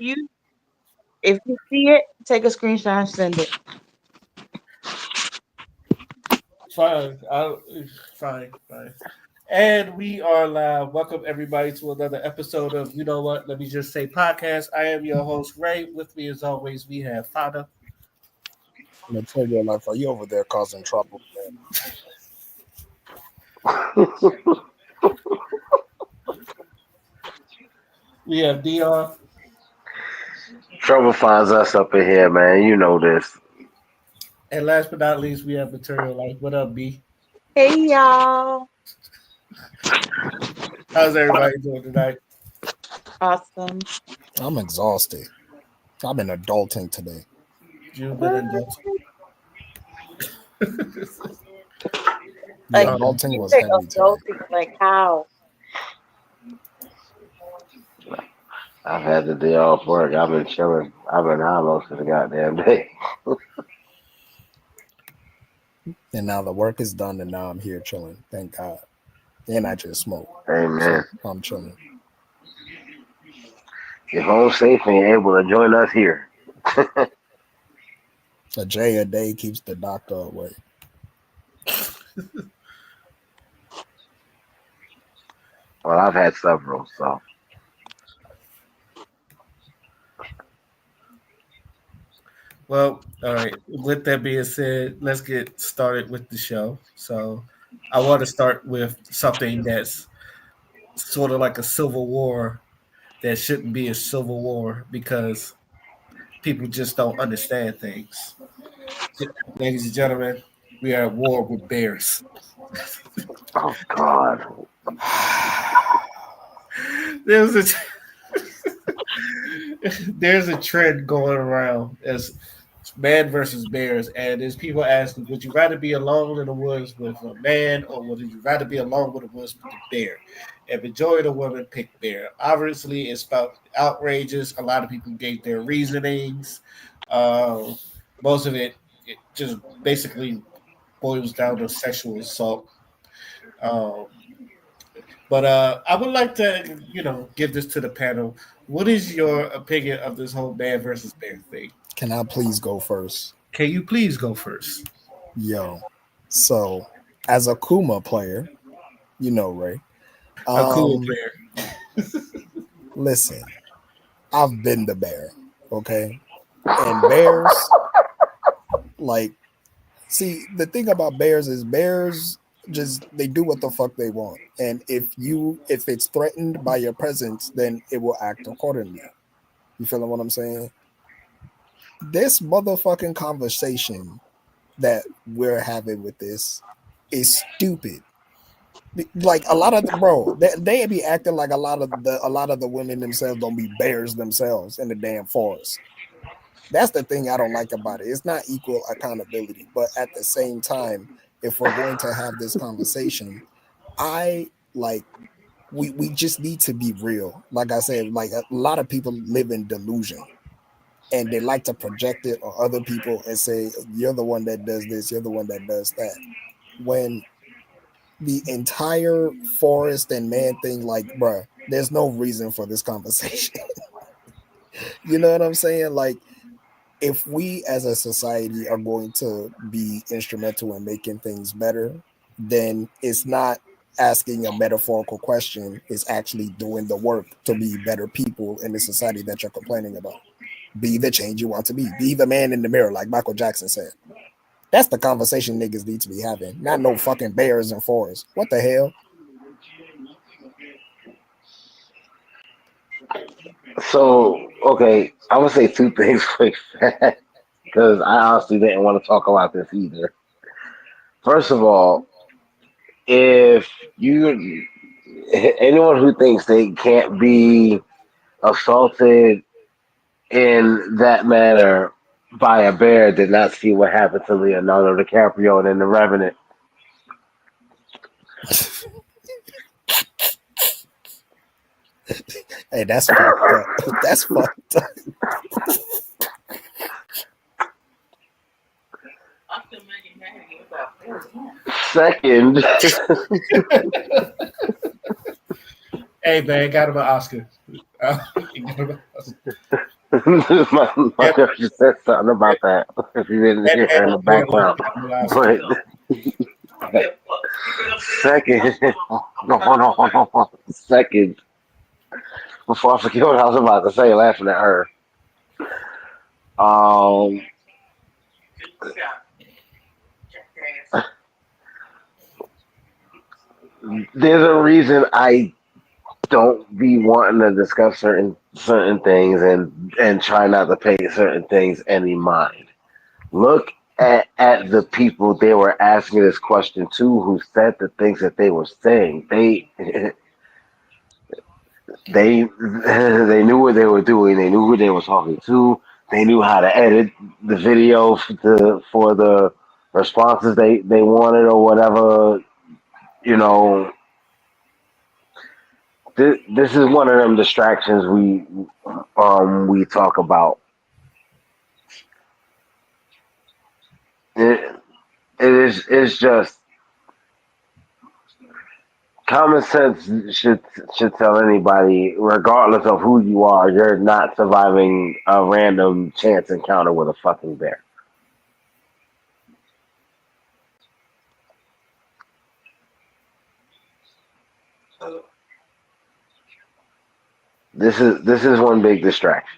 if you see it, take a screenshot and send it. Fine. Fine. And we are live. Welcome everybody to another episode of You Know What? Let me just say podcast. I am your host, Ray. With me as always, we have Fada. Material life, are you over there causing trouble? We have Dion. Trouble finds us up in here, man. You know this. And last but not least, we have Material Life. What up, B? Hey y'all. How's everybody doing tonight? Awesome. I'm exhausted. I've been adulting today. You've been in Like Adulting you was take heavy today. adulting, like how? I've had the day off work. I've been chilling. I've been high most of the goddamn day. And now the work is done, and now I'm here chilling. Thank God. And I just smoke. Amen. So I'm chilling. You're home safe and you're able to join us here. A J a day keeps the doctor away. Well, I've had several, so. Well, all right. With that being said, let's get started with the show. So, I want to start with something that's sort of like a civil war that shouldn't be a civil war because people just don't understand things. Ladies and gentlemen, we are at war with bears. Oh, God. There's a there's a trend going around as man versus bears, and there's people asking, would you rather be alone in the woods with a man, or would you rather be alone with the woods with a bear? And majority of the women pick bear. Obviously, it's about outrageous. A lot of people gave their reasonings. Uh, Most of it just basically boils down to sexual assault. Um, but I would like to, give this to the panel. What is your opinion of this whole man versus bear thing? Can I please go first? Can you please go first? Yo. So, as a Kuma player, you know, Ray. A cool player. Listen, I've been the bear, okay? And bears, like, see, the thing about bears is bears just they do what the fuck they want. And if it's threatened by your presence, then it will act accordingly. You feeling what I'm saying? This motherfucking conversation that we're having with this is stupid. Like a lot of they be acting like a lot of the women themselves don't be bears themselves in the damn forest. That's the thing I don't like about it. It's not equal accountability, but at the same time, if we're going to have this conversation, I like we just need to be real. Like I said, like a lot of people live in delusion and they like to project it on other people and say, you're the one that does this, you're the one that does that. When the entire forest and man thing, like, bruh, there's no reason for this conversation. You know what I'm saying? Like, if we as a society are going to be instrumental in making things better, then it's not asking a metaphorical question, it's actually doing the work to be better people in the society that you're complaining about. Be the change you want to be. Be the man in the mirror, like Michael Jackson said. That's the conversation niggas need to be having. Not no fucking bears and forests. What the hell? So, okay, I'm going to say two things quick because I honestly didn't want to talk about this either. First of all, if you, anyone who thinks they can't be assaulted in that manner by a bear did not see what happened to Leonardo DiCaprio in The Revenant. Hey, that's fucked up. That's fucked up. Second, Hey man, got him an Oscar. my That girl just said something about that. If you didn't that hear her in the man bear is background, everlasting. but second, no, hold on, hold on, hold on. Second, before I forget what I was about to say, laughing at her. Um, there's a reason I don't be wanting to discuss certain things and try not to pay certain things any mind. Look at the people they were asking this question to who said the things that they were saying. They knew what they were doing. They knew who they were talking to. They knew how to edit the video for the responses they wanted or whatever. You know, this is one of them distractions we talk about. It, it's just common sense should tell anybody, regardless of who you are, you're not surviving a random chance encounter with a fucking bear. This is one big distraction.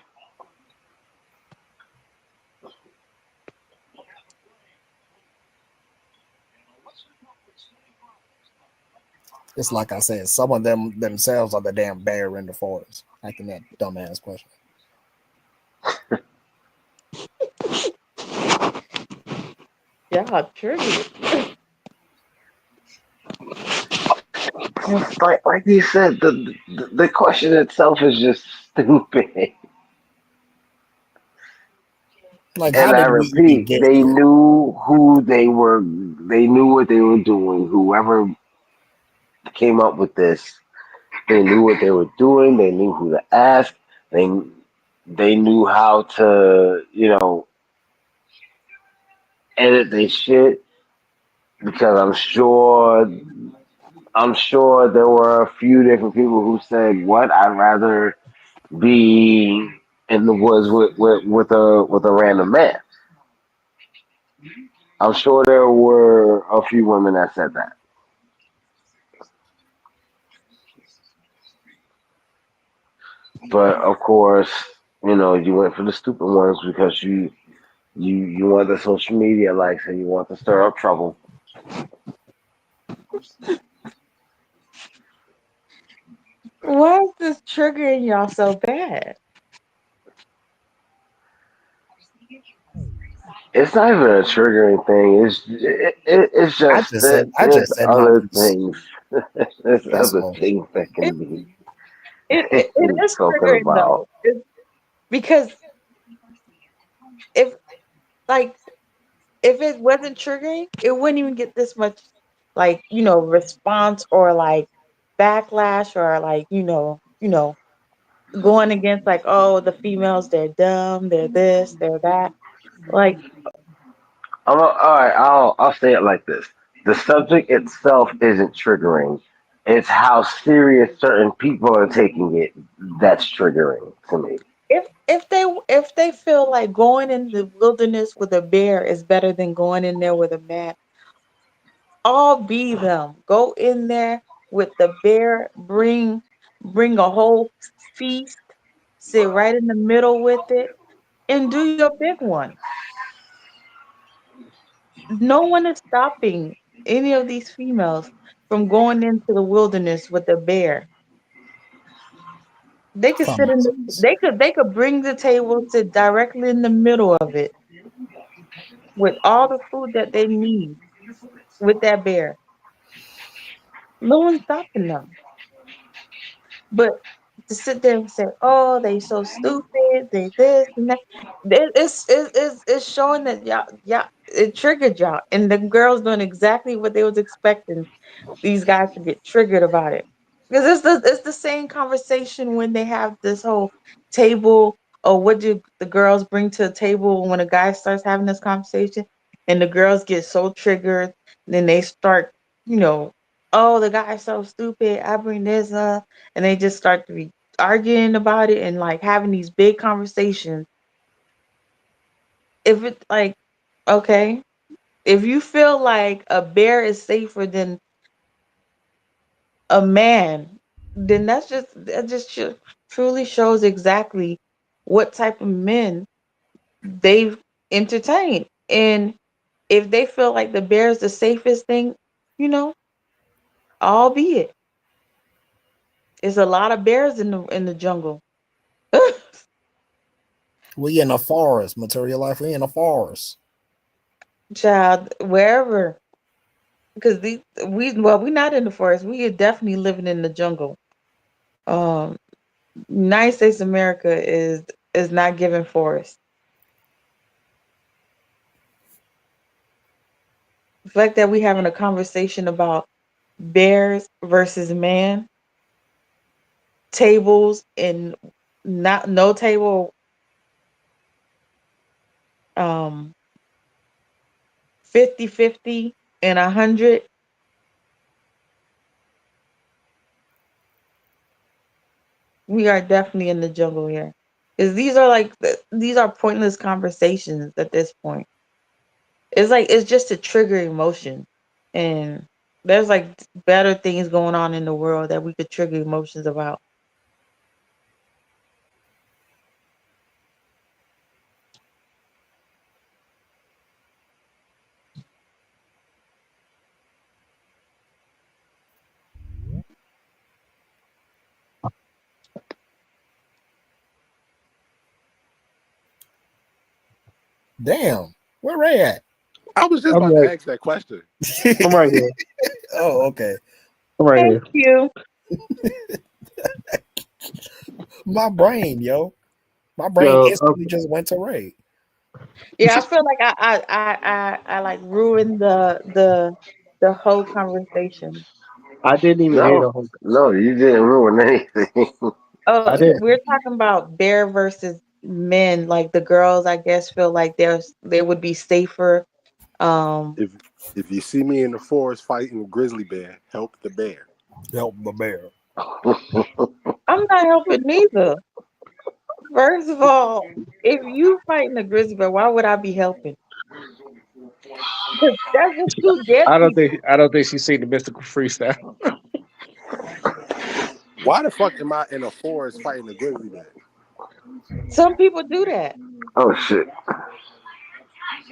It's like I said, some of them themselves are the damn bear in the forest. Asking that dumbass question. Yeah, triggered. Like you said, the question itself is just stupid. Like, how And I did we even repeat, get they here? knew who they were. They knew what they were doing. Whoever came up with this, they knew what they were doing. They knew who to ask. They they knew how to, edit their shit because I'm sure there were a few different people who said, "What? I'd rather be in the woods with a random man." I'm sure there were a few women that said that. But of course, you went for the stupid ones because you want the social media likes and you want to stir up trouble. Why is this triggering y'all so bad? It's not even a triggering thing. It's just that I there's just said not other to. things. There's That's other all. things that It, can be it is spoken triggering about. though. Because if like if it wasn't triggering, it wouldn't even get this much response or like backlash or like going against like, oh, the females, they're dumb, they're this, they're that. Like, All right. I'll say it like this: the subject itself isn't triggering. It's how serious certain people are taking it that's triggering to me. if they feel like going in the wilderness with a bear is better than going in there with a man, all be them. Go in there with the bear, bring a whole feast, sit right in the middle with it, and do your big one. No one is stopping any of these females from going into the wilderness with a bear. They could sit Common in sense. they could bring the table, sit directly in the middle of it with all the food that they need with that bear. No one's stopping them. But to sit there and say, "Oh, they so stupid, they this and that," it's showing that y'all it triggered y'all, and the girls doing exactly what they was expecting these guys to get triggered about it. Because it's the same conversation when they have this whole table, or what do the girls bring to the table when a guy starts having this conversation, and the girls get so triggered, then they start, oh, the guy's so stupid. I bring this up, and they just start to be. arguing about it and like having these big conversations, if it like okay, if you feel like a bear is safer than a man, then truly shows exactly what type of men they've entertained. And if they feel like the bear is the safest thing, you know, albeit there's a lot of bears in the jungle. We in a forest, material life. We in a forest. Child, wherever, because we're not in the forest. We are definitely living in the jungle. Um, United States of America is not giving forest. The fact that we having a conversation about bears versus man, tables and not no table, um 50-50 and 100, we are definitely in the jungle here. Because these are pointless conversations at this point. It's like it's just to trigger emotion. And there's like better things going on in the world that we could trigger emotions about. Damn, where Ray at? I was just I'm about to right. ask that question. I'm right here. Oh, okay. I'm right Thank here. you. My brain, yo. My brain So instantly just went to Ray. Yeah, I feel like I like ruined the whole conversation. I didn't even hear No, the whole. no, you didn't ruin anything. I Oh, didn't. we're talking about bear versus men. Like the girls, I guess, feel like they would be safer. Um, If if you see me in the forest fighting a grizzly bear, help the bear. Help the bear. I'm not helping neither. First of all, if you fighting a grizzly bear, why would I be helping? 'Cause that's just too I don't deadly. think. I don't think she's seen the mystical freestyle. Why the fuck am I in a forest fighting a grizzly bear? Some people do that. Oh shit!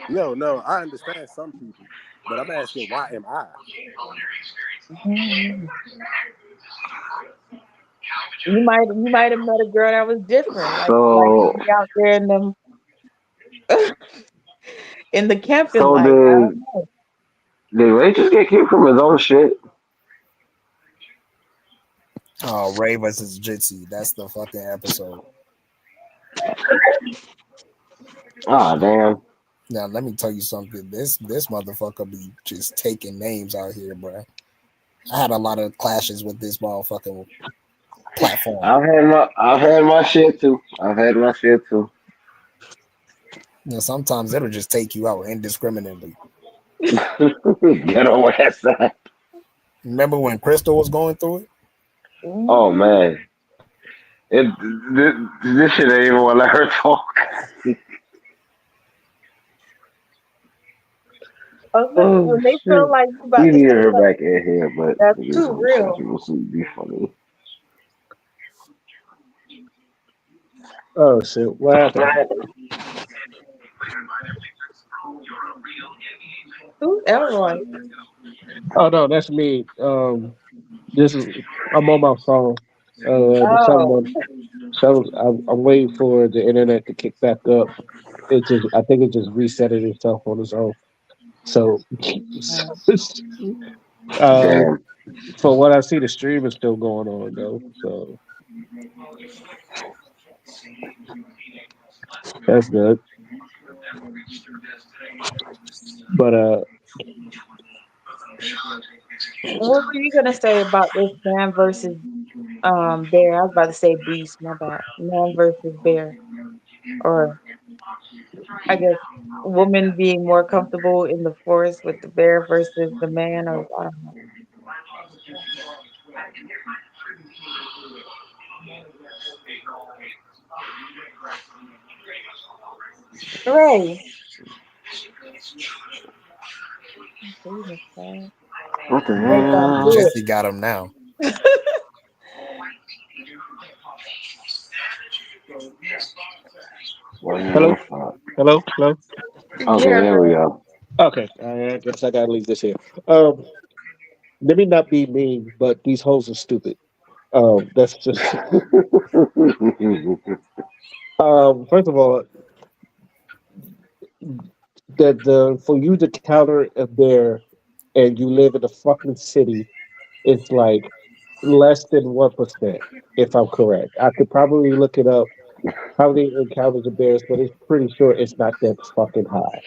No, no, I understand some people, but I'm asking why am I? Mhm. You might have met a girl that was different, like So, be out there in them in the camping so life. I did don't know. did Ray just get kicked from his own shit? Oh, Ray versus Jitsi. That's the fucking episode. Ah, damn. Now let me tell you something. This motherfucker be just taking names out here, bro. I had a lot of clashes with this motherfucking platform. I've had my shit too. I've had my shit too. You know, sometimes it'll just take you out indiscriminately. Ghetto ass. Remember when Crystal was going through it? Oh Mhm. man, this shit ain't even want to let her talk. Oh When they feel shit. like you We about to need say her something back in here, but that's niggas too on some real. people seem to be funny. Oh shit! What happened? Who's Elroy? Oh no, that's me. This is. I'm on my phone. Oh, I'm waiting for the internet to kick back up. It just. I think it just reset it itself on its own. So, mm. uh, Damn. for what I see, the stream is still going on though. So that's good. But What were you gonna say about this man versus bear? I was about to say beast. My bad. Man versus bear, or I guess woman being more comfortable in the forest with the bear versus the man, or I don't know. Right. Jesus, man. What the They gonna hell? do it. Jesse got him now. Hello, hello, hello. Okay, Yeah, there we bro. go. Okay, I guess I gotta leave this here. Let me not be mean, but these hoes are stupid. That's just. First of all, that the for you to counter a bear and you live in a fucking city, it's like less than 1%, if I'm correct. I could probably look it up how many encounters of bears, but it's pretty sure it's not that fucking high.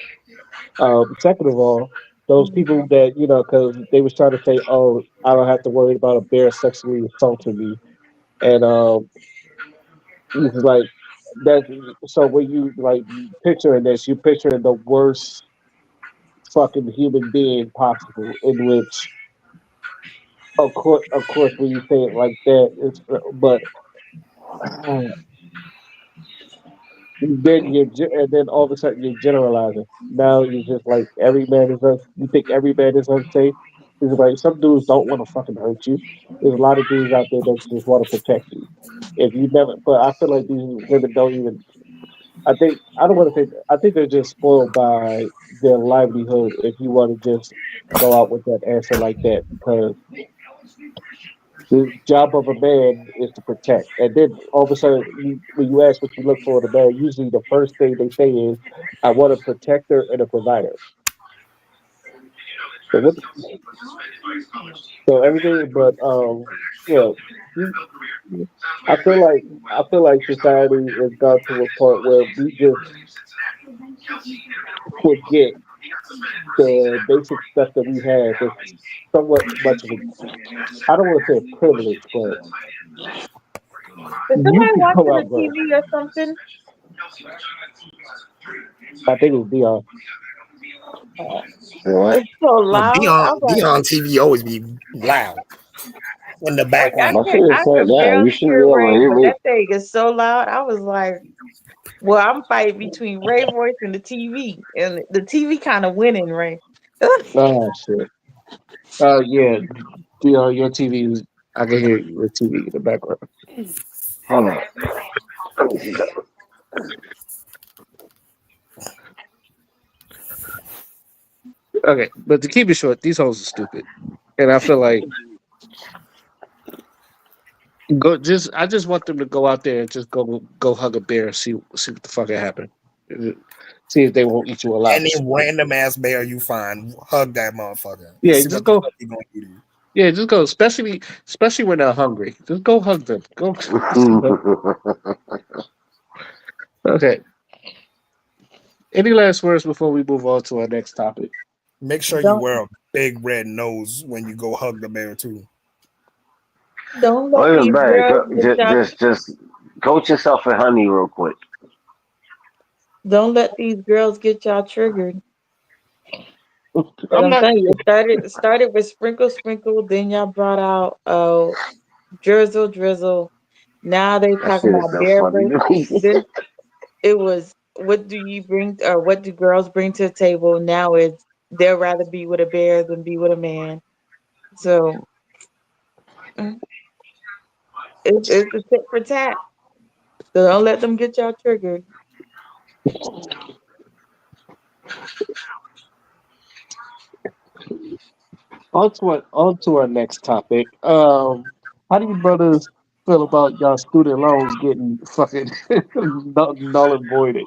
Second of all, those people that because they was trying to say, "Oh, I don't have to worry about a bear sexually assaulting me," and it's like that. So when you like picturing this, you picturing the worst fucking human being possible, in which, of course, when you say it like that, it's but and then all of a sudden you're generalizing. Now you're just like every man is you think every man is unsafe. It's like some dudes don't want to fucking hurt you. There's a lot of dudes out there that just want to protect you. If you never, but I feel like these women don't even. I don't want to say. I think they're just spoiled by their livelihood. If you want to just go out with that answer like that, because the job of a man is to protect. And then all of a sudden, when you ask what you look for in a man, usually the first thing they say is, "I want a protector and a provider." So what? So everything, but yeah, you- I feel like society has gone to a point where we just forget the basic stuff that we have. That's somewhat much of a, I don't want to say a privilege, but Is you somebody can go watching the out, bro. TV or something? I think it's Dion. Uh, Say what? it's so Well, loud. Dion I was Dion TV always be loud in the I background. My can shit is I turned can down. You barely should be hear able to Ray, hear but me. that thing is so loud. I was like, well, I'm fighting between Ray voice and the TV, and the TV kind of winning, Ray. Oh shit. Yeah, your TV is. I can hear your TV in the background. Hold on. Let me see. Okay, but to keep it short, these hoes are stupid, and I feel like I just want them to go out there and just go hug a bear and see what the fuck happened. See if they won't eat you alive. Any random ass bear you find, hug that motherfucker and Yeah, see just what the go. fuck he gonna do to you. Yeah, just go. Especially when they're hungry. Just go hug them. Go. Okay. Any last words before we move on to our next topic? Make sure you Don't wear a big red nose when you go hug the bear too. don't let Or even these better, girls get y'all. just coach yourself in honey real quick. Don't let these girls get y'all triggered. Cause I'm I'm not. telling you, it started with sprinkle sprinkle. Then y'all brought out drizzle drizzle. Now they That talking shit is about so bear funny versus. to me. Then it was what do you bring or what do girls bring to the table? Now it's they'd rather be with a bear than be with a man. So mm, it's a tit for tat. So don't let them get y'all triggered. On to our next topic. How do you brothers feel about y'all student loans getting fucking null and voided?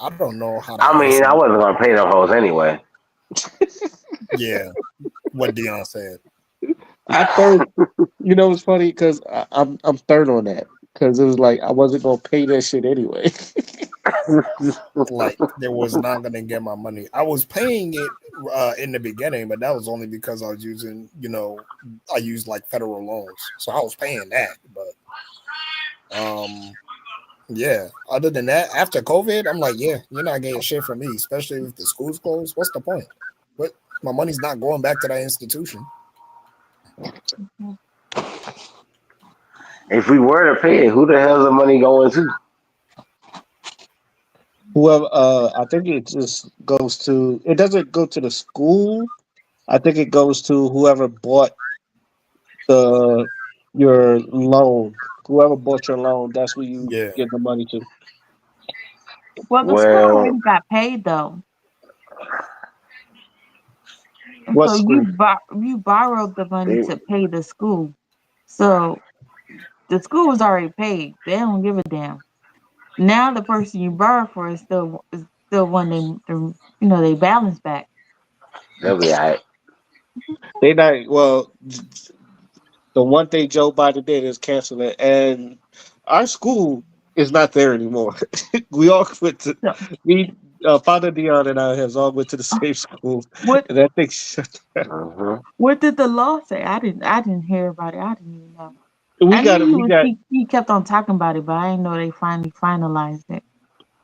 I don't know how to I mean, answer. I wasn't gonna pay them hoes anyway. Yeah, what Dion said. I third. You know, it's funny because I'm third on that because it was like I wasn't gonna pay that shit anyway. Like there was not gonna get my money. I was paying it in the beginning, but that was only because I was using, I used like federal loans, so I was paying that. But yeah. Other than that, after COVID, I'm like, yeah, you're not getting shit from me, especially if the school's closed. What's the point? What my money's not going back to that institution. If we were to pay it, who the hell's the money going to? Whoever, I think it just goes to. It doesn't go to the school. I think it goes to whoever bought the your loan. Whoever bought your loan, that's where you Yeah. get the money to. Well, the school Well, already got paid though, and What so school? you borrowed the money they, to pay the school. So the school was already paid. They don't give a damn. Now the person you borrow for is still one they balance back. they'll be alright. They not well. The one thing Joe Biden did is cancel it, and our school is not there anymore. We all went to So me. Father Dion and I has all went to the same school, what and that thing shut down. Hmm. what did the law say? I didn't hear about it. I didn't even know. We I knew got it. We got. he kept on talking about it, but I didn't know they finally finalized it.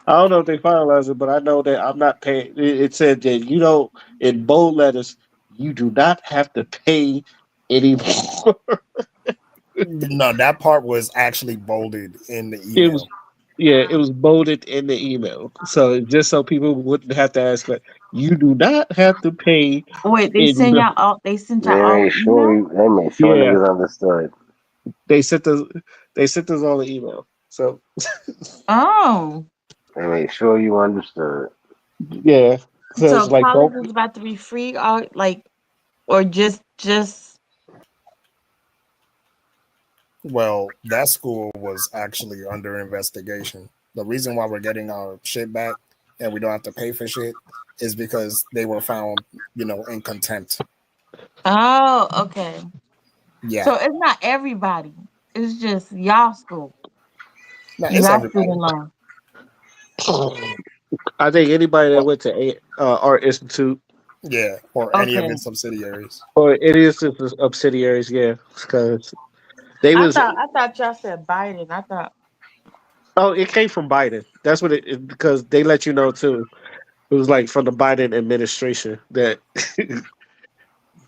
I don't know if they finalized it, but I know that I'm not paying. It said that you don't in bold letters. You do not have to pay anymore. No, that part was actually bolded in the It was email. Yeah, it was bolded in the email. So just so people wouldn't have to ask, like, you do not have to pay Wait, in. they sent y'all all an email? They made sure Yeah, niggas understood. they sent us they sent us all the email. So Oh. They made sure you understood. yeah, so it's So like college don't. is about to be free or just Well, that school was actually under investigation. The reason why we're getting our shit back and we don't have to pay for shit is because they were found, in contempt. Oh, okay. Yeah. So it's not everybody. It's just y'all school. Now it's Y'all everybody. student loan. I think anybody that But went to Art Institute yeah, or any of Okay. its subsidiaries. or any of its subsidiaries, yeah, because they I was. thought I thought y'all said Biden. I thought Oh, it came from Biden. That's what because they let you know too. It was like from the Biden administration that.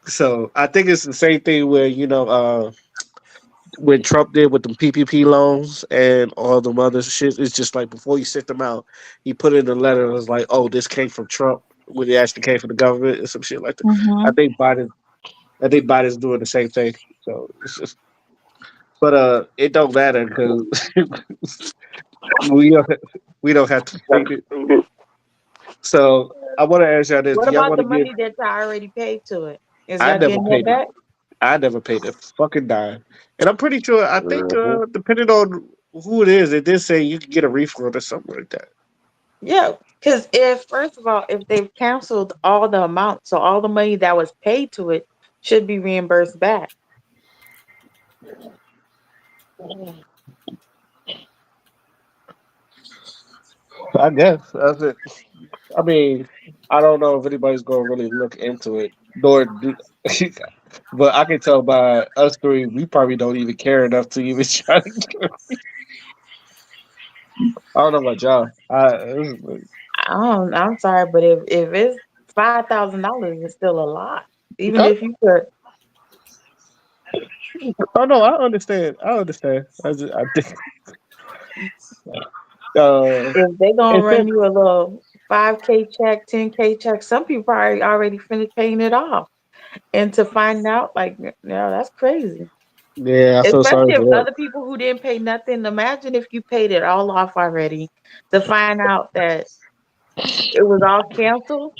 So I think it's the same thing where when Trump did with the PPP loans and all the other shit. It's just like before you sent them out, he put in a letter. And was like, "Oh, this came from Trump," when it actually came from the government and some shit like that. I mhm. think Biden. I think Biden's doing the same thing. So it's just, but it don't matter because we don't we don't have to pay it. So I want to ask y'all this: What do y'all about want the to give? money that y'all already paid to it? Is I y'all never getting that paid it. back? I never paid a fucking dime, and I'm pretty sure. I think Hmm. depending on who it is, it did say you can get a refund or something like that. Yeah, because if first of all, if they've canceled all the amount, so all the money that was paid to it should be reimbursed back. I guess that's it. I mean, I don't know if anybody's going to really look into it, nor do. But I can tell by us three, we probably don't even care enough to even try to. I don't know about y'all. I'm sorry, but if it's $5,000, it's still a lot. Even I, if you could, oh no, I understand. I understand. I think if they gonna it run said you a little 5K check, 10K check, some people probably already finished paying it off. And to find out, like, no, that's crazy. yeah. I feel sorry Especially if for that. other people who didn't pay nothing. Imagine if you paid it all off already to find out that it was all canceled.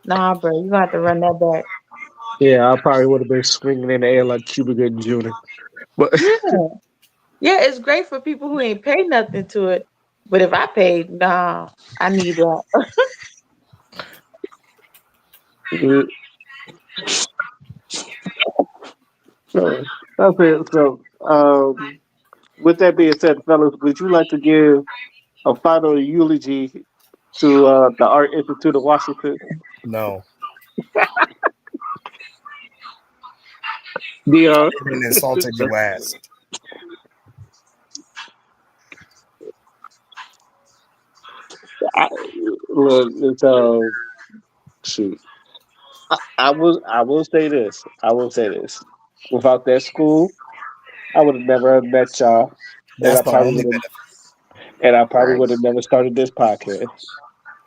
Nah, bro, you gonna have to run that back. Yeah, I probably would have been swinging in the air like Cuba Gooding Jr. But Yeah. Yeah, it's great for people who ain't paid nothing to it. But if I paid, nah, I need that. so that's it. So, with that being said, fellas, would you like to give a final eulogy to the Art Institute of Washington? No, Dion, even insulted you asked. I, look, shoot. I will say this. I will say this. Without that school, I would have never met y'all, and That's I the probably only would have. benefit. and I probably would have Thanks. never started this podcast.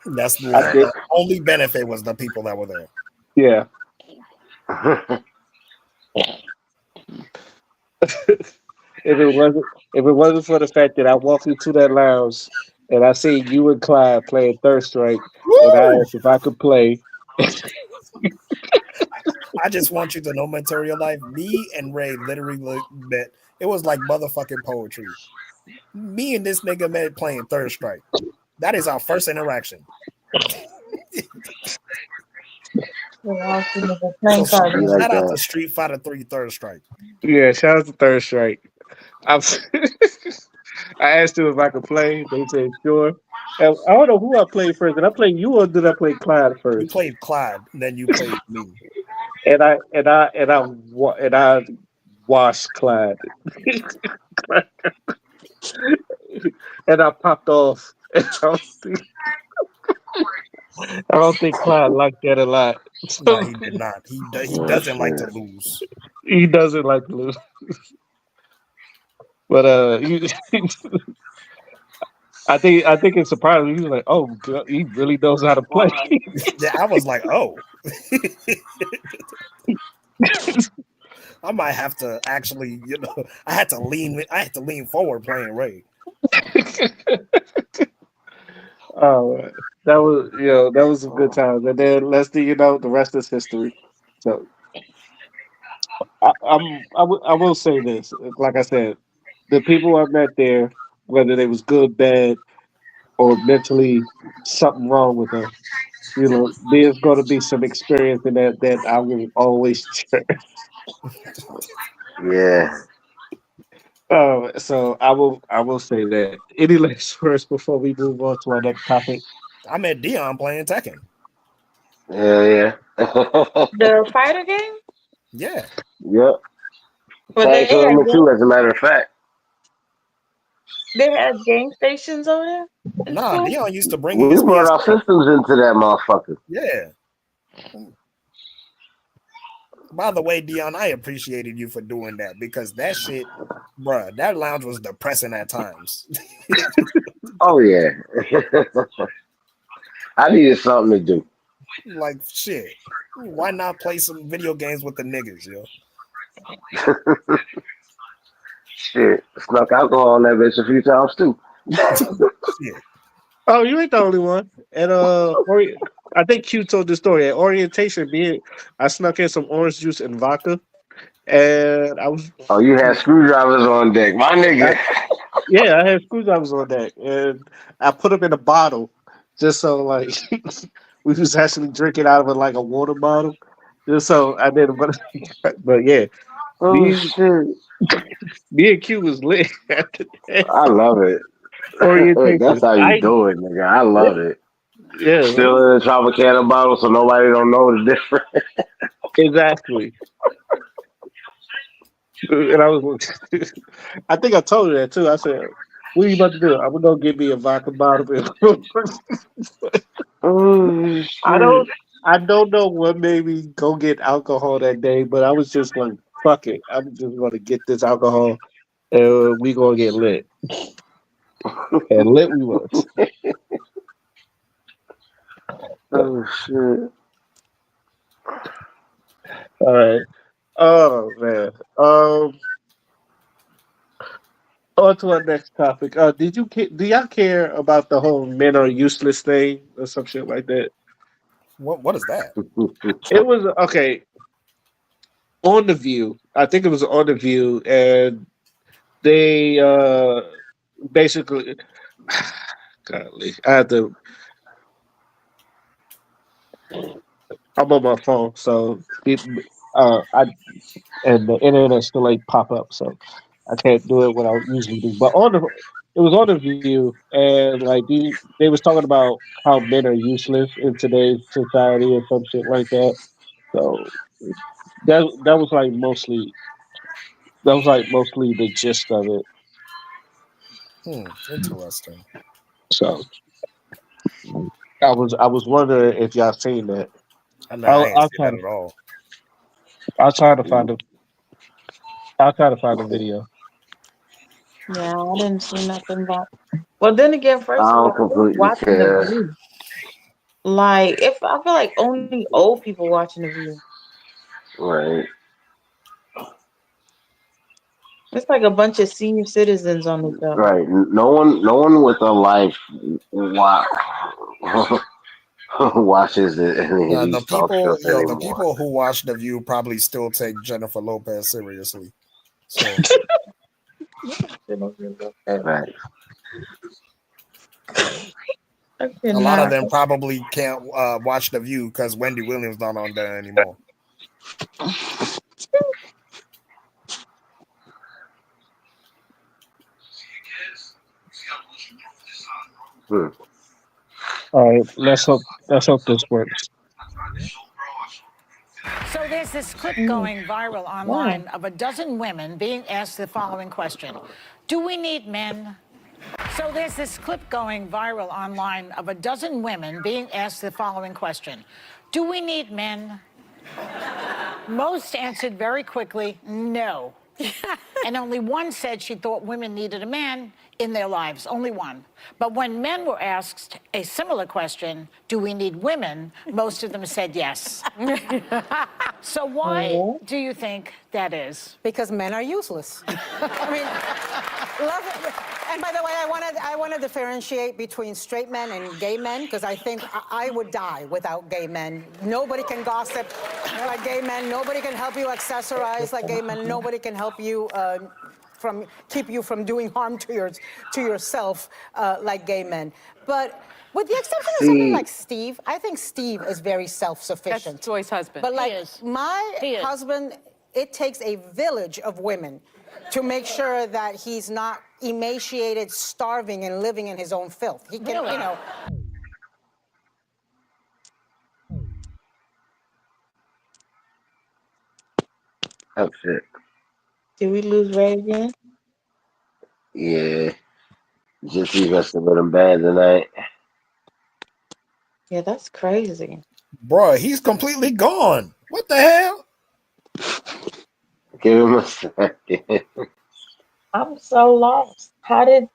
That's I like did, the Thanks. only benefit was the people that were there. yeah. If it wasn't for the fact that I walked into that lounge and I seen you and Clyde playing Third Strike, and I Woo! asked if I could play. I just want you to know, material life. Me and Ray literally met. It was like motherfucking poetry. Me and this nigga met playing Third Strike. That is our first interaction. Yeah, I was sitting there So playing cards. Be like shout out to that. Street Fighter 3 Third Strike. Yeah, shout out to Third Strike. I'm, I asked them if I could play. They said sure. And I don't know who I played first. Did I play you or did I play Clyde You first? played Clyde, and then you played me. And I washed Clyde, and I popped off. I don't think Clyde liked that a lot. No, So he did not. He Oh doesn't like to shit. lose. he doesn't like to lose. But I think it's surprising. He was like, "Oh, God, he really knows how to play." Yeah, I was like, oh, I might have to actually, I had to lean. I had to lean forward playing Ray. Oh, that was some good times. And then Leslie, the rest is history. So I will say this. Like I said, the people I met there, whether they was good, bad, or mentally something wrong with them, there's going to be some experience in that I will always cherish. Yeah. So I will say that. Any last words before we move on to our next topic? I met Dion playing Tekken. Yeah, yeah. The fighter game? Yeah, Yep. But Tag tournament too, as a matter of fact. they had game stations over there in nah, school? Dion used to bring We his brought our PS3. systems into that motherfucker. Yeah. By the way, Dion, I appreciated you for doing that because that shit, bruh, that lounge was depressing at times. Oh yeah. I needed something to do. Like shit. Why not play some video games with the niggas, yo? Shit. Snuck alcohol on that bitch a few times too. Shit. Oh, you ain't the only one. And I think Q told the story at orientation. I snuck in some orange juice and vodka, and Oh, you had screwdrivers on deck. My I, nigga. yeah, I had screwdrivers on that, and I put them in a bottle just so like we was actually drinking out of it like a water bottle. Just so I did, but yeah, Oh me shit. me and Q was lit after that I love it. That's orientation. how you do it, nigga. I Yeah, love it. yeah, Still in a Tropicana bottle so nobody don't know the difference. exactly. And I was, I think I told you that too. I said, "What are you about to do?" I'm gonna get me a vodka bottle. Oh I shit. don't, I don't know what made me go get alcohol that day, but I was just like, "Fuck it, I'm just gonna get this alcohol, and we gonna get lit." And lit we was. So, Oh shit. all right. Oh man. On to our next topic. Do y'all care about the whole men are useless thing or some shit like that? What is that? It was okay on the View. I think it was on the View, and they basically. Golly, I had to. I'm on my phone, so I and the internet still ain't pop up, so I can't do it what I usually do. But it was on the View, and like they was talking about how men are useless in today's society or some shit like that. So that was like mostly the gist of it. Interesting. So I was wondering if y'all seen that. I I'll ain't I'll see try that to at all. I'll try to find the I'll try to find the video. Yeah, I didn't see nothing about. Well, then again, I first of don't all, who's completely watching The care. View? Like, if I feel like only old people watching The View. Right, It's like a bunch of senior citizens on the show. right. No one with a life wa- watches any of The these talk people, shows the anymore. people who watch The View probably still take Jennifer Lopez seriously. So Right. I a lot of cannot. them probably can't watch The View because Wendy Williams not on there anymore. Hmm. All right, let's hope this works. So there's this clip Mm, going viral why? online of a dozen women being asked the following question: do we need men? So there's this clip going viral online of a dozen women being asked the following question: do we need men? Most answered very quickly, no. And only one said she thought women needed a man in their lives, only one. But when men were asked a similar question, do we need women? Most of them said yes. So why Oh, do you think that is? Because men are useless. I mean, love it. And by the way, I want to differentiate between straight men and gay men because I think I would die without gay men. Nobody can gossip like gay men. Nobody can help you accessorize like gay men. Nobody can help you from keep you from doing harm to yourself like gay men. But with the exception of somebody See, like Steve, I think Steve is very self-sufficient. That's Joy's husband. But He like is. my He is. husband, it takes a village of women to make sure that he's not emaciated, starving, and living in his own filth. He can, Really? you know. oh shit. did we lose Ray again? Yeah, just he must have been bad tonight. Yeah, that's crazy. Bruh, he's completely gone. What the hell? Give him a second. I'm so lost. How did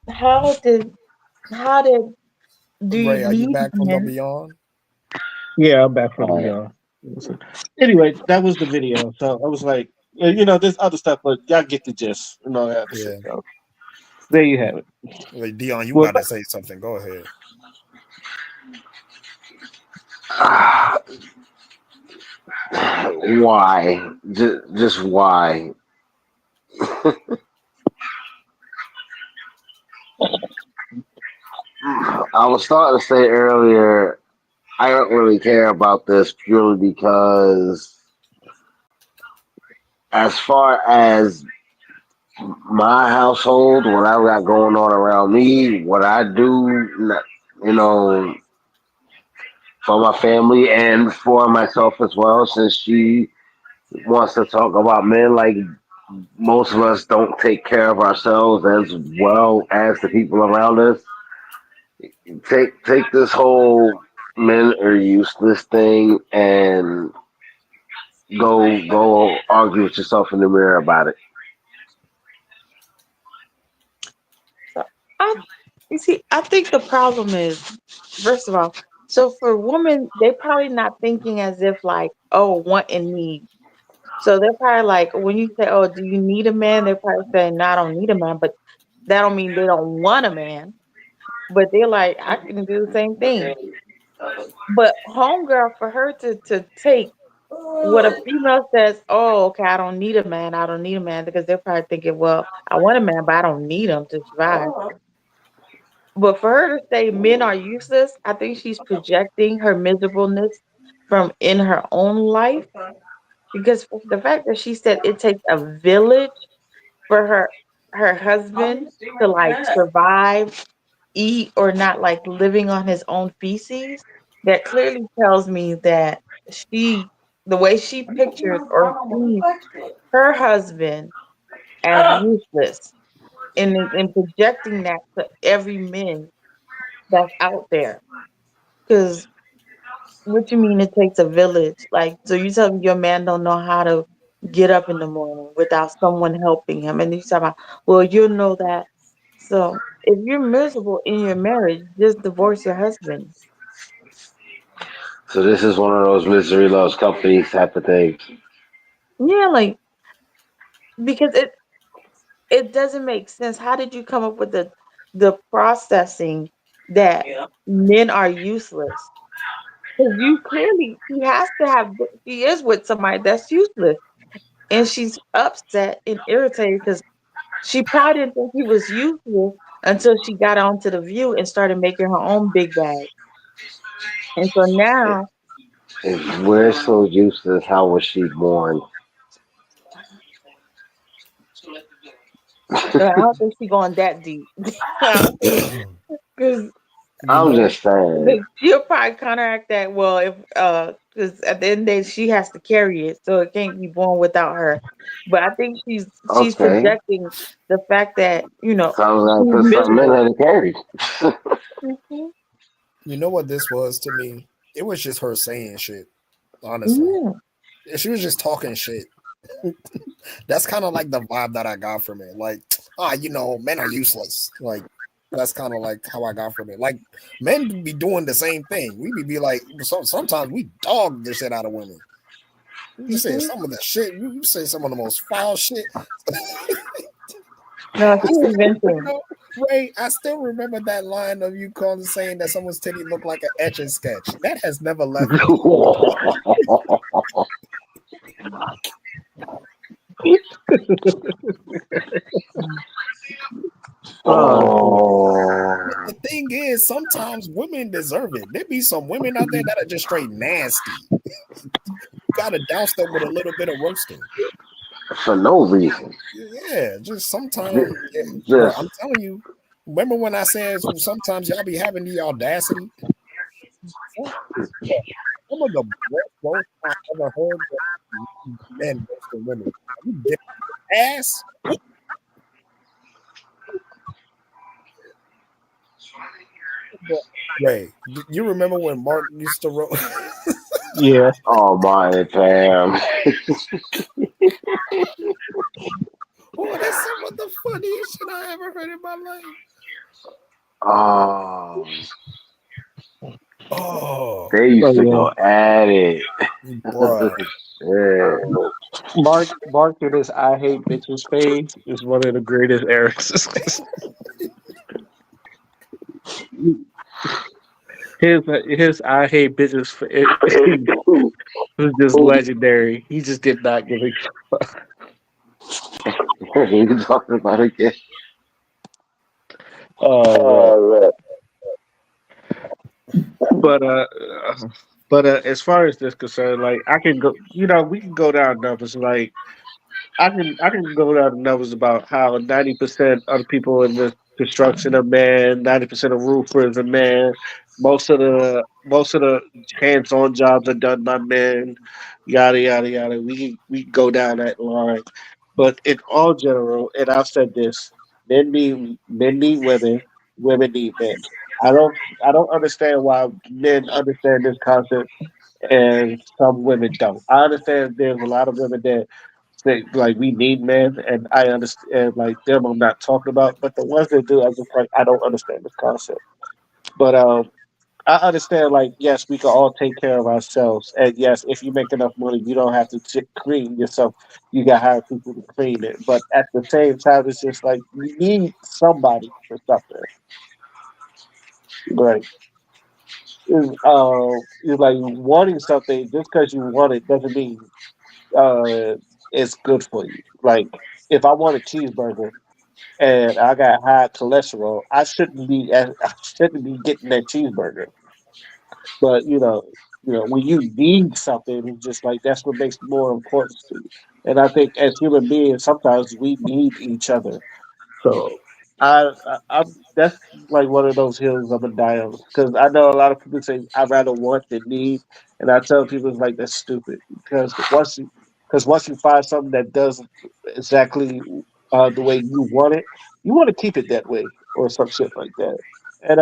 do you Ray, are you need back from the men? beyond? Yeah, I'm back from All the right. Listen. Anyway, that was the video. So I was like, there's other stuff, but y'all get the gist and all that other shit. Yeah. So there you have it. Like Dion, you Well, about to say something. Go ahead. Why? Just why? I was starting to say earlier, I don't really care about this purely because, as far as my household, what I got going on around me, what I do, you know, for my family and for myself as well, since she wants to talk about men like most of us don't take care of ourselves as well as the people around us. Take this whole men are useless thing and go argue with yourself in the mirror about it. So I you see, I think the problem is, first of all, so for women, they probably not thinking as if like, oh, want and need. So they're probably like, when you say, oh, do you need a man? They're probably saying, no, I don't need a man, but that don't mean they don't want a man. But they're like, I can do the same thing. But homegirl, for her to take what a female says, oh, okay, I don't need a man, I don't need a man, because they're probably thinking, well, I want a man, but I don't need him to survive. But for her to say men are useless, I think she's projecting her miserableness from in her own life. Because the fact that she said it takes a village for her husband to like survive, eat, or not like living on his own feces, that clearly tells me that she the way she pictures or sees her husband as useless, and projecting that to every man that's out there. Because what you mean it takes a village? Like, so you tell me your man don't know how to get up in the morning without someone helping him, and you talk about, well, you know that. So If you're miserable in your marriage, just divorce your husband. So this is one of those misery loves company type of things. Yeah, like because it doesn't make sense. How did you come up with the processing that men are useless? Because you clearly he has to have he is with somebody that's useless, and she's upset and irritated because she probably didn't think he was useless until she got onto the View and started making her own big bag. And so now, If we're so useless, how was she born? I don't think she's going that deep. I don't think because You I'm know, just saying. she'll probably counteract that. Well, if because at the end of the day, she has to carry it, so it can't be born without her. But I think she's Okay. projecting the fact that Sounds like she's there's some men miserable. had to carry. Mhm. you know what this was to me? It was just her saying shit. Honestly, Yeah. she was just talking shit. That's kind of like the vibe that I got from it. Like, men are useless. Like, that's kind of like how I got from it. Like, men be doing the same thing. We be like, sometimes we dog the shit out of women. You say Mhm. some of the shit. You say some of the most foul shit. No, I she's still, venting. Ray, I still remember that line of you calling saying that someone's titty looked like an etch and sketch. That has never left me. Oh, shit. But Oh, the thing is, sometimes women deserve it. There be some women out there that are just straight nasty. You gotta douse them with a little bit of roasting. for no reason. Yeah, just sometimes, Just, yeah, bro. just I'm telling you. Remember when I said sometimes y'all be having the audacity? Some of the worst roast I ever heard was men roasting women. You get ass, Ray. You remember when Mark used to roast? Yeah. oh my damn. Oh, that's some of the funniest shit I ever heard in my life. Oh, Oh, they Oh, used to yeah. go at it. bruh. Shit. Mark in his "I hate bitches" phase is one of the greatest eras. His "I hate bitches" was just legendary. He just did not give a fuck. you talking about again? Oh man. But as far as this concerned, like I can go, we can go down numbers. Like I can go down the numbers about how 90% of the people in the construction are men, 90% of roofers are men, most of the hands on jobs are done by men, yada yada yada. We can go down that line. But in all general, and I've said this, men need women, women need men. I don't understand why men understand this concept and some women don't. I understand there's a lot of women that say like we need men, and I understand like them. I'm not talking about, but the ones that do, I'm just like I don't understand this concept. But I understand like yes, we can all take care of ourselves, and yes, if you make enough money, you don't have to clean yourself. You got to hire people to clean it. But at the same time, it's just like you need somebody for something, right? It's like wanting something just because you want it doesn't mean uh, it's good for you. Like if I want a cheeseburger and I got high cholesterol, I shouldn't be getting that cheeseburger. But when you need something, it's just like that's what makes more importance to you. And I think as human beings, sometimes we need each other. So I'm that's like one of those hills I'm gonna die on because I know a lot of people say I rather want than need, and I tell people it's like that's stupid because once you find something that does exactly the way you want to keep it that way or some shit like that. And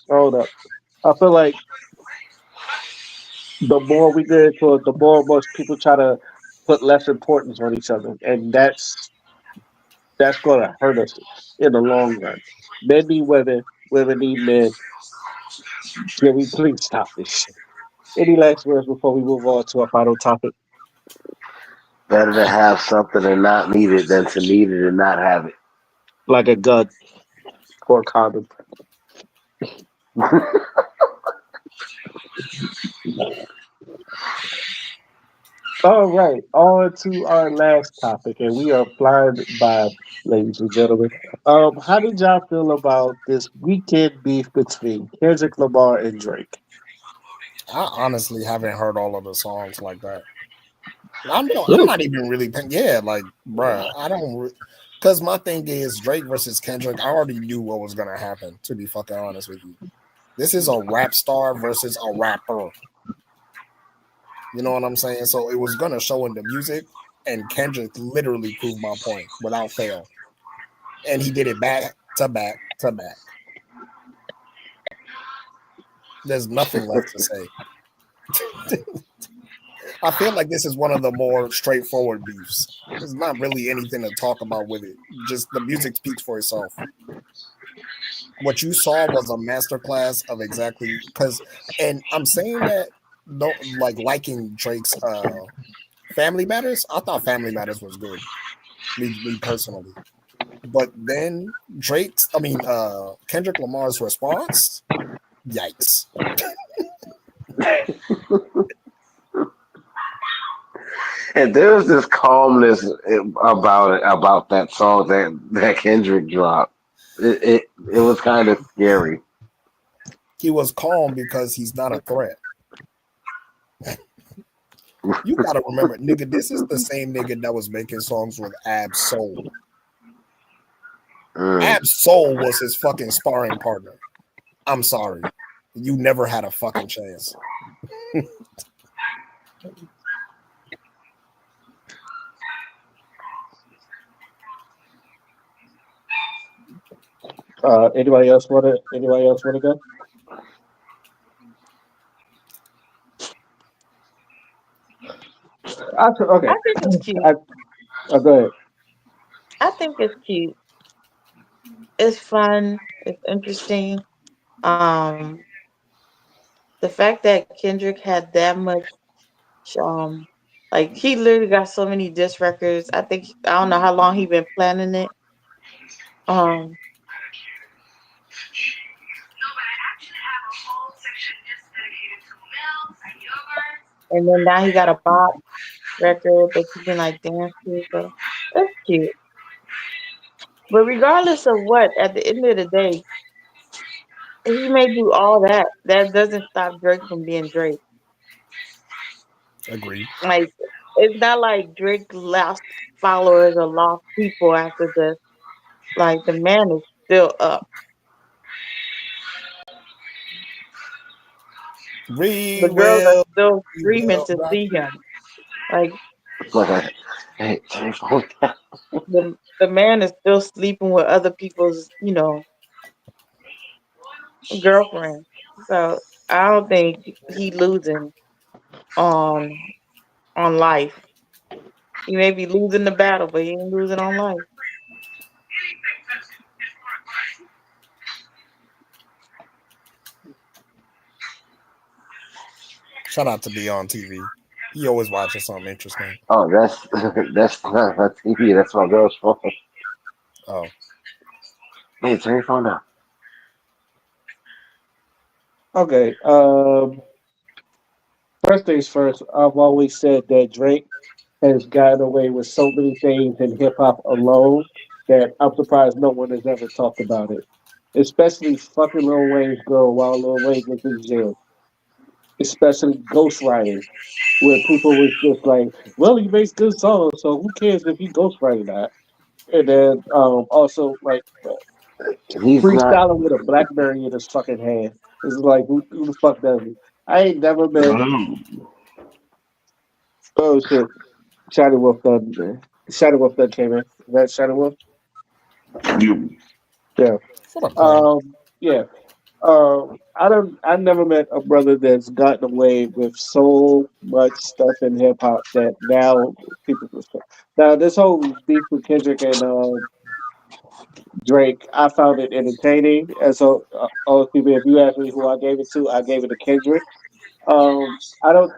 hold up, I feel like the more we get into it, the more most people try to put less importance on each other, and that's That's gonna hurt us in the long run. Men need women, women need men. Can we please stop this shit? Any last words before we move on to our final topic? Better to have something and not need it than to need it and not have Like a gun or a condom. it. All right, on to our last topic, and we are flying by, ladies and gentlemen. How did y'all feel about this weekend beef between Kendrick Lamar and Drake? I honestly haven't heard all of the songs like that. I'm Really? not even really. Yeah, like, bruh, I don't. Because my thing is Drake versus Kendrick. I already knew what was gonna happen. To be fucking honest with you, this is a rap star versus a rapper. You know what I'm saying? So it was gonna show in the music, and Kendrick literally proved my point without fail, and he did it back to back to back. There's nothing left to say. I feel like this is one of the more straightforward beefs. There's not really anything to talk about with it. Just the music speaks for itself. What you saw was a masterclass of exactly because, and I'm saying that don't like liking Drake's Family Matters. I thought Family Matters was good, me personally. But then Kendrick Lamar's response, yikes. And there was this calmness about it, about that song that Kendrick dropped. It was kind of scary. He was calm because he's not a threat. You gotta remember, nigga, this is the same nigga that was making songs with Ab Soul. Mm. Ab Soul was his fucking sparring partner. I'm sorry. You never had a fucking chance. Anybody else wanna go? Okay. I think it's cute. I, go ahead. I think it's cute. It's fun. It's interesting. Um, the fact that Kendrick had that much, like he literally got so many disc records. I don't know how long he been planning it. Um, and then now he got a bop record that you can like dance to. So that's cute. But regardless of what, at the end of the day, he may do all that. That doesn't stop Drake from being Drake. Agreed. Like it's not like Drake lost followers or lost people after this. Like the man is still up. We The girls are will, still we screaming will to rock. see him. Like Like, hey, turn your phone down. the man is still sleeping with other people's, girlfriends. So I don't think he losing on life. He may be losing the battle, but he ain't losing on life. Shout out to be on TV. He always watching something interesting. Oh, that's not my TV. That's my girl's phone. Oh, Hey, turn your phone down. Okay. First things first, I've always said that Drake has gotten away with so many things in hip hop alone that I'm surprised no one has ever talked about it. Especially fucking Lil Wayne's girl while Lil Wayne was in jail. Especially ghostwriting, where people was just like, well, he makes good songs, so who cares if he ghostwriting that? And then also like He's not. freestyling with a BlackBerry in his fucking hand. It's like who the fuck does it? I ain't never met. Mm. Oh shit, Shadow Wolf done. Shadow Wolf done came in. Is that Shadow Wolf? You. Yeah. what up, Queen? Yeah. I don't. I never met a brother that's gotten away with so much stuff in hip hop that now people. Now this whole beef with Kendrick and Drake. I found it entertaining, and so honestly, if you ask me who I gave it to, I gave it to Kendrick. I don't.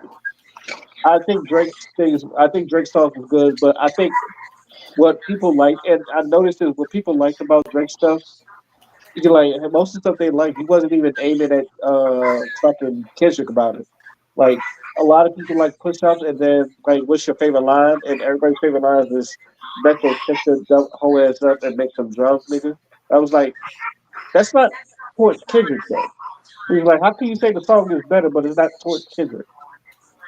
I think Drake's things. I think Drake's songs was good, but I think what people like, and I noticed is what people liked about Drake stuff. You like most of the stuff they liked, he wasn't even aiming at fucking Kendrick about it. Like a lot of people like push ups, and then like, what's your favorite line? And everybody's favorite line is Metro shut your dumb whole ass up and make some drums, nigga. I was like, that's not towards Kendrick though. He's like, how can you say the song is better, but it's not towards Kendrick?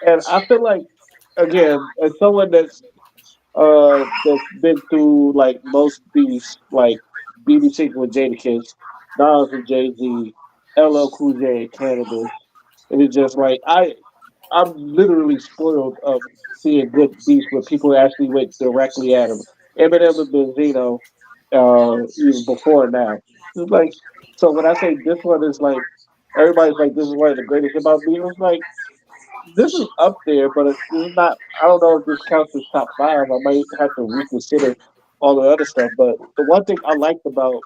And I feel like, again, as someone that's been through like most beefs, like BBC with Jadakiss, Nas and Jay Z, LL Cool J and Cannabis. And it's just like I'm literally spoiled of seeing good beefs where people actually went directly at him. Eminem and Benzino, even before now. It's like so when I say this one is like everybody's like this is one of the greatest hip hop beats, it's like this is up there, but this is not. I don't know if this counts as top five. I might have to reconsider all the other stuff. But the one thing I liked about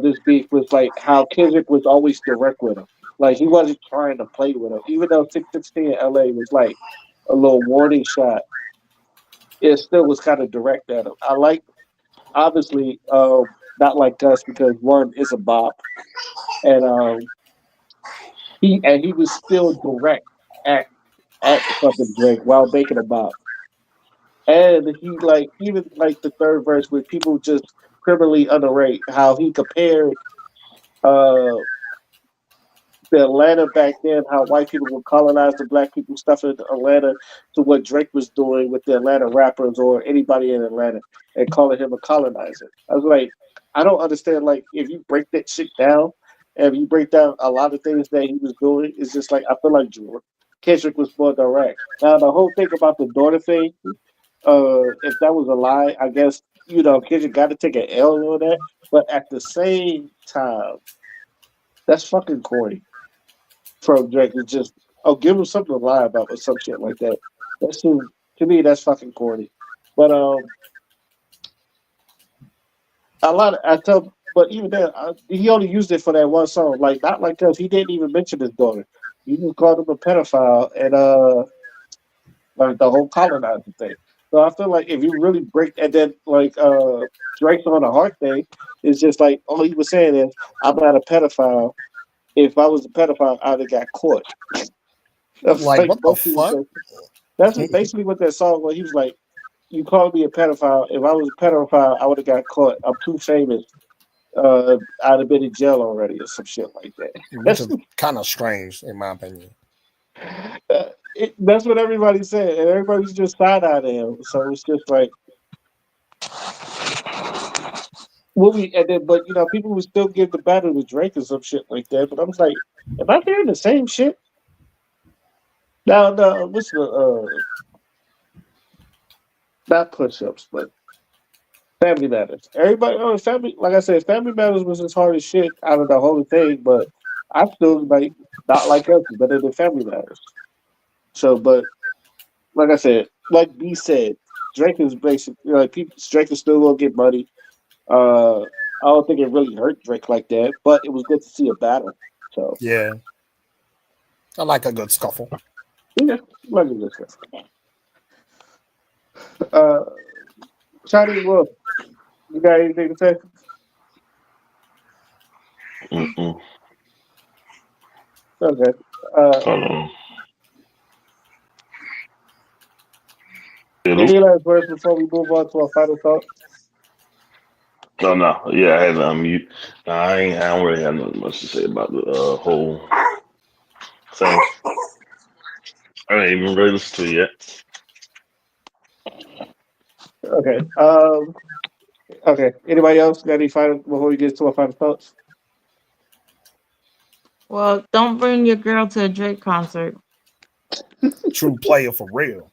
this beef was like how Kendrick was always direct with him. Like he wasn't trying to play with him, even though 616 in LA was like a little warning shot. It still was kind of direct at him. I like obviously not like us because one is a bop, and he was still direct at at fucking Drake while making a bop. And he like even like the third verse where people just criminally underrate how he compared uh the Atlanta back then, how white people would colonize the black people stuff in Atlanta to what Drake was doing with the Atlanta rappers or anybody in Atlanta and calling him a colonizer. I was like, I don't understand like if you break that shit down and if you break down a lot of things that he was doing, it's just like I feel like Kendrick was more direct. Now the whole thing about the daughter thing, if that was a lie, I guess Kendrick got to take an L on that. But at the same time, that's fucking corny from Drake. It's just give him something to lie about or some shit like that. That's to me that's fucking corny. But a lot of, I tell, but even then, he only used it for that one song. Like not like us. He didn't even mention his daughter. He just called him a pedophile and like the whole colonizer thing. So I feel like if you really break and then like Drake's on the heart thing, it's just like all he was saying is I'm not a pedophile. If I was a pedophile, I'd have got caught. That's Like like what the basically fuck? that's basically what that song was. He was like, "You called me a pedophile. If I was a pedophile, I would have got caught. I'm too famous. I'd have been in jail already or some shit like that." Which is kind of strange in my opinion. That's what everybody said, and everybody's just side eyeing him. So it's just like what we and then, but people would still give the battle to Drake or some shit like that. But I was like, am I hearing the same shit? Now, no, what's the not push ups, but Family Matters. Everybody, Family, like I said, Family Matters was as hard as shit out of the whole thing, but I still like not like us better than Family Matters. So, but like I said, like B said, Drake is basically like people. Drake is still gonna get money. I don't think it really hurt Drake like that, but it was good to see a battle. So Yeah, I like a good scuffle. yeah, like this guy. Uh, Chinese Wolf, you got anything to say? Mm-mm. Okay. Uh, Hold on. Hello? any last words before we move on to our final thoughts? No, no. Yeah, I had to unmute. No, I don't really have nothing much to say about the whole thing. I didn't even really listen to it yet. Okay. Okay. Anybody else got any final before we get to our final thoughts? Well, don't bring your girl to a Drake concert. True player for real.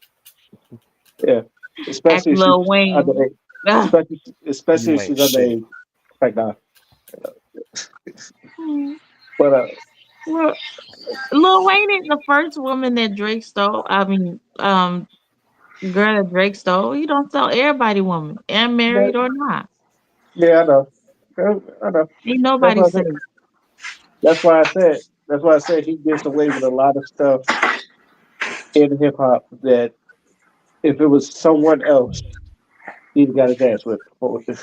Yeah. Act Especially if she's Lil Wayne. underage. Ugh. Especially You if ain't she's shit. underage. Like nah. But Well, Lil Wayne ain't the first woman that Drake stole. I mean, girl that Drake stole. He don't sell everybody woman, and but married or not. Yeah, I know. I know. Ain't That's nobody why I said. safe. That's why I said. That's why I said he gets away with a lot of stuff in hip hop that if it was someone else, he'd got his ass whipped for it.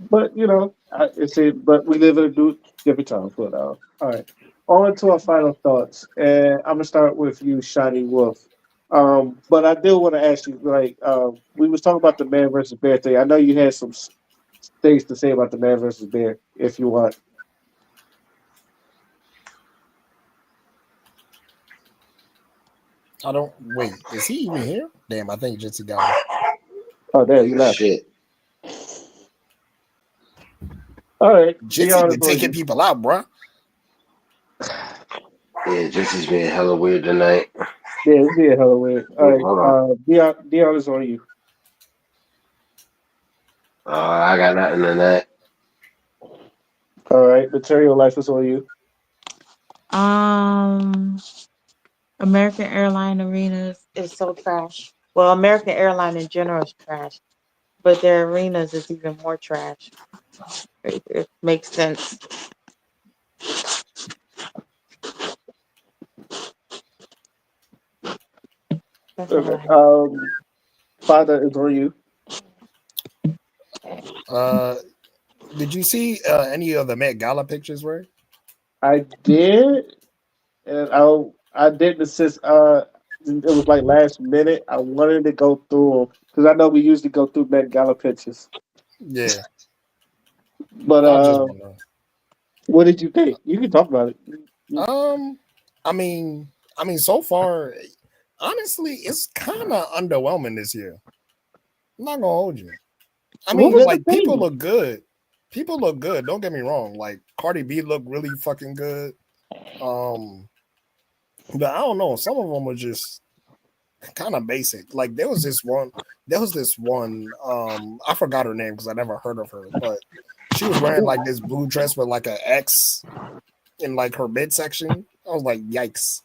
But you know, it's it. But we live in a different time. But all right. On to our final thoughts, and I'm gonna start with you, Shiny Wolf. But I do want to ask you, like, we was talking about the man versus bear thing. I know you had some things to say about the man versus bear, if you want. I don't wait. Is he even here? Damn, I think Jitsi got him. Oh, there you left. Shit. All right, Jitsi Dion is been on taking you. people out, bruh. Yeah, Jesse's being hella weird tonight. Yeah, it's being hella weird. All Oh, right, hold on. Dion is on you. I got nothing in that. All right, Material Life is on you. Um, American Airline arenas is so trash. Well, American Airline in general is trash, but their arenas is even more trash. It makes sense. That's all Okay. I have. Father is on you. Uh, did you see any of the Met Gala pictures, Ray? I did, and I didn't since it was like last minute. I wanted to go through them because I know we usually go through Met Gala pictures. Yeah, But I just want to. what did you think? You can talk about it. Um, I mean, so far, honestly, it's kind of underwhelming this year. I'm not gonna hold you. I What mean, was the like people thing? look good. People look good. Don't get me wrong. Like Cardi B looked really fucking good. Um, but I don't know. Some of them were just kind of basic. Like there was this one. There was this one. I forgot her name because I never heard of her. But she was wearing like this blue dress with like an X in like her midsection. I was like, yikes.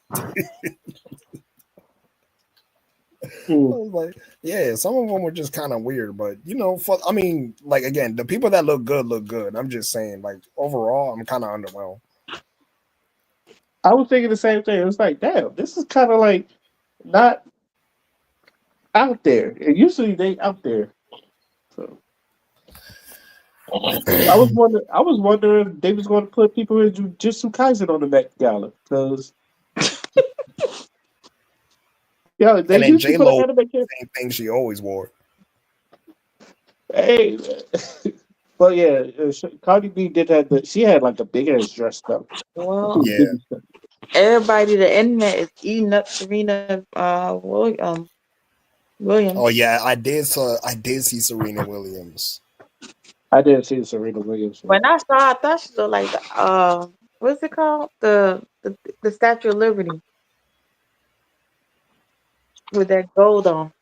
I Mm. was like, yeah, some of them were just kind of weird, but you know, I mean, like again, the people that look good look good. I'm just saying, like overall, I'm kind of underwhelmed. I was thinking the same thing. It was like, damn, this is kind of like not out there. And usually they out there. So I was wondering if they was going to put people in Jujutsu Kaisen on the Met Gala because yeah, they And then usually J put an Lo, anime character. same thing she always wore. Hey, but yeah, Cardi B did have she had like a big ass dress though. She Well, was big Yeah. as fuck. everybody, the internet is eating up Serena Oh Williams. yeah, I did see Serena Williams. I didn't see Serena Williams one. When I saw, I thought she looked like what's it called? The Statue of Liberty with that gold on.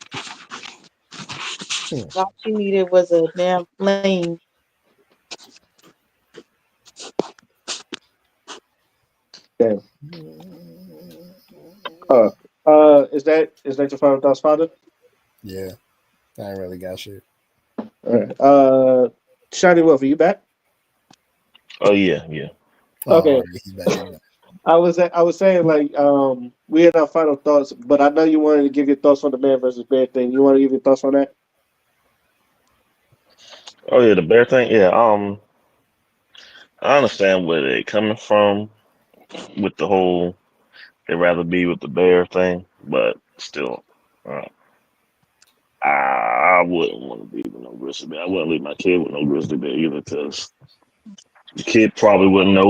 Hmm. All she needed was a damn flame. Damn. Is that your final thoughts, father? Yeah, I ain't really got shit. All right. Shiny Wolf, are you back? Oh yeah, yeah. Okay. He's back. He's back. I was saying like we had our final thoughts, but I know you wanted to give your thoughts on the man versus bear thing. You want to give your thoughts on that? Oh yeah, the bear thing. Yeah. I understand where they're coming from with the whole they'd rather be with the bear thing, but still, uh, I wouldn't want to be with no grizzly bear. I wouldn't leave my kid with no grizzly bear either, because the kid probably wouldn't know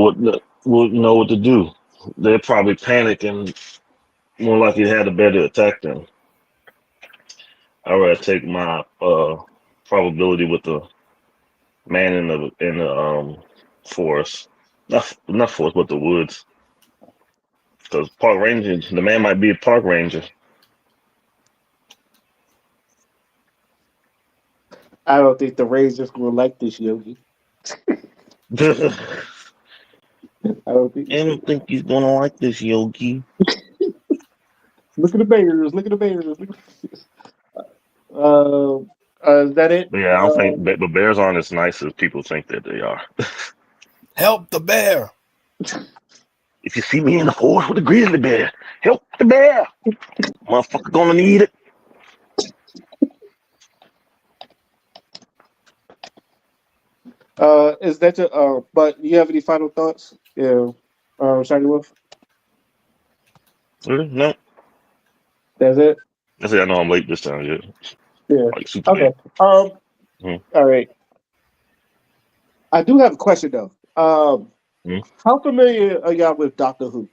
what to do. They'd probably panic and more likely have the bear to attack them. I'd rather take my probability with the man in the forest, not forest, but the woods. Because park ranger, the man might be a park ranger. I don't think the Rangers will like this, Yogi. I I don't think. don't think he's gonna like this, Yogi. Look at the Bears. Look at the Bears. Look at Is that it? But yeah, I don't think but bears aren't as nice as people think that they are. Help the bear. If you see me in the forest with a grizzly bear, help the bear. Motherfucker gonna need it. Is that your? But you have any final thoughts? Yeah. Shiny Wolf. Really? No. That's it. I say I know I'm late this time, yeah. Yeah. Like super Okay. late. Um. Hmm. All right. I do have a question though. Hmm. How familiar are y'all with Doctor Who?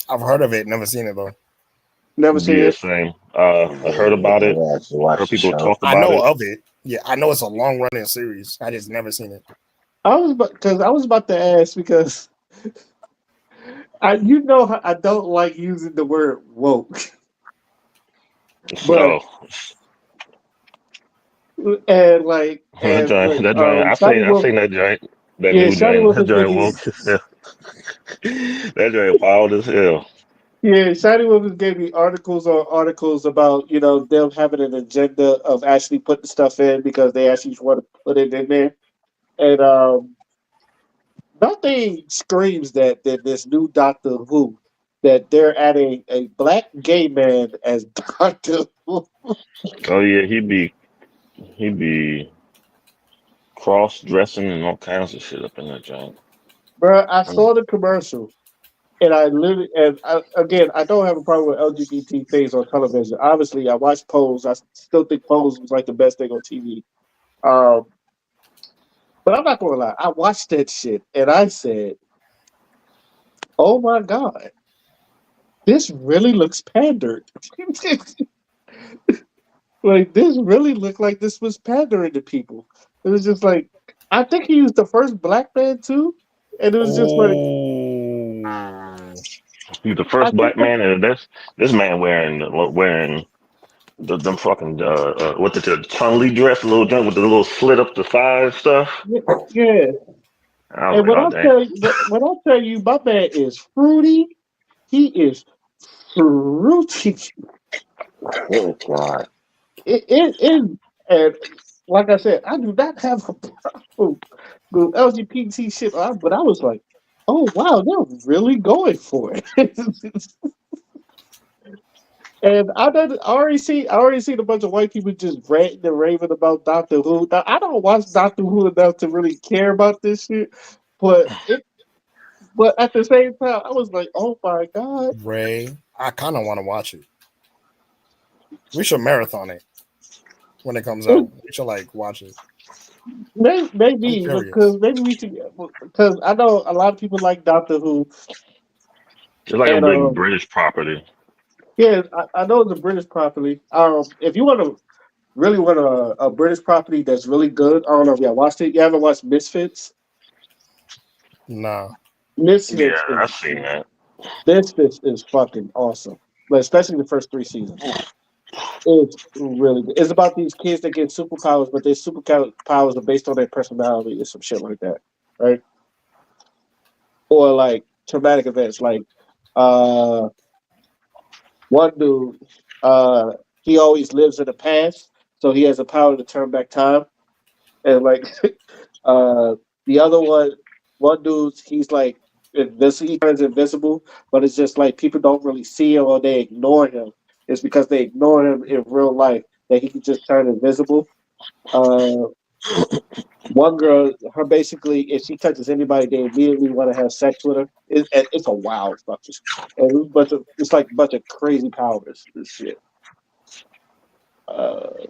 I've heard of it, never seen it though. Never seen Yeah, it. same. I heard Yeah, about it. never actually Heard watched the people show. talk I about know it. of it. Yeah, I know it's a long running series. I just never seen it. I was about to ask because I don't like using the word woke, but Oh, that giant, that giant. Shiny I Wolf, seen that giant, that yeah, new Shiny giant, Wolf that has given giant me, woke as hell. That giant wild as hell. yeah, Shiny Wolf has gave me articles on articles about them having an agenda of actually putting stuff in because they actually want to put it in there, and nothing screams that this new Doctor Who that they're adding a black gay man as Doctor Who. Oh yeah, he be cross dressing and all kinds of shit up in that giant. Bro, I saw the commercial and I literally, again, I don't have a problem with LGBT things on television. Obviously, I watched Pose. I still think Pose was like the best thing on TV. Um, but I'm not gonna lie, I watched that shit and I said, "Oh my god, this really looks pandered." Like this really looked like this was pandering to people. It was just like I think he was the first black man too, and it was just like Oh, He's the I first think black man, and this man wearing them fucking what the Chun Li dress, the little junk with the little slit up the thigh and stuff. yeah. I was And like, oh damn. when I tell you, my man is fruity. He is fruity. Oh God. It and like I said, I do not have a problem with LGBT shit, but I was like, oh wow, they're really going for it. And I already seen a bunch of white people just ranting and raving about Doctor Who. Now, I don't watch Doctor Who enough to really care about this shit, but but at the same time, I was like, oh my god, Ray, I kind of want to watch it. We should marathon it when it comes out. We should like watch it. I'm maybe because curious. maybe we should because I know a lot of people like Doctor Who, It's like a and big British property. yeah, I know it's a British property. If you want to really want a British property that's really good, I don't know if y'all watched it. You haven't watched Misfits? Nah, Yeah, Misfits is I've seen that. Misfits is fucking awesome, but especially the first three seasons. It's really good. It's about these kids that get superpowers, but their superpowers are based on their personality or some shit like that, right? Or like traumatic events, like uh, one dude, uh, he always lives in the past, so he has the power to turn back time, and like uh, the other one dude, he's like he turns invisible, but it's just like people don't really see him or they ignore him. It's because they ignore him in real life that he can just turn invisible. Uh, one girl, her basically, if she touches anybody, they immediately want to have sex with her. It's a wild fucking, and it's like a bunch of crazy powers. This shit.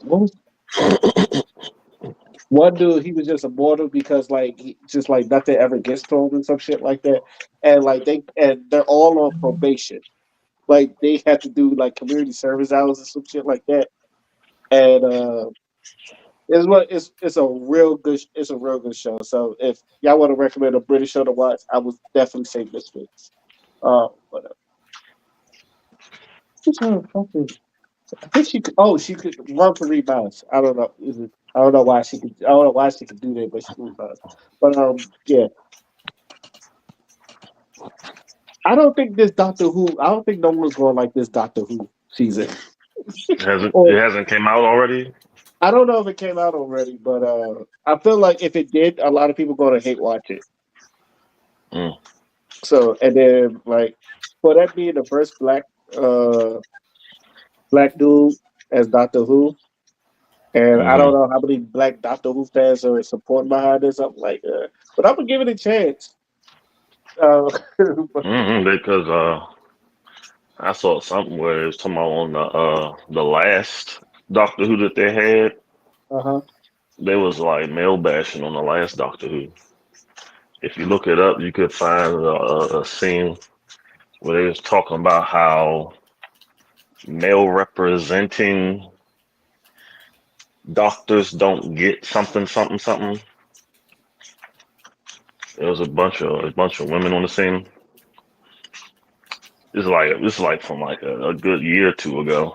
What was one dude? He was just immortal because just like nothing ever gets to him and some shit like that. And they're all on probation. Like they have to do like community service hours and some shit like that. And it's a real good show. So if y'all want to recommend a British show to watch, I would definitely say Misfits. But who's her fucking? I think she could. Oh, she could run for rebounds. I don't know. I don't know why she could. I don't know why she could do that, but she could rebounds. But yeah. I don't think this Doctor Who. I don't think no one's going like this Doctor Who season. Or It hasn't came out already? I don't know if it came out already, but I feel like if it did, a lot of people going to hate watch it. Mm, So, and then like for that being the first black dude as Doctor Who, and I don't hmm know how many black Doctor Who fans are support behind this. I'm like, but I'm gonna give it a chance. But, Because I saw something where it was talking about on the last Doctor Who that they had. uh-huh. They was like male bashing on the last Doctor Who. If you look it up, you could find a scene where they was talking about how male representing doctors don't get something, something, something. There was a bunch of women on the scene. This is like from like a good year or two ago.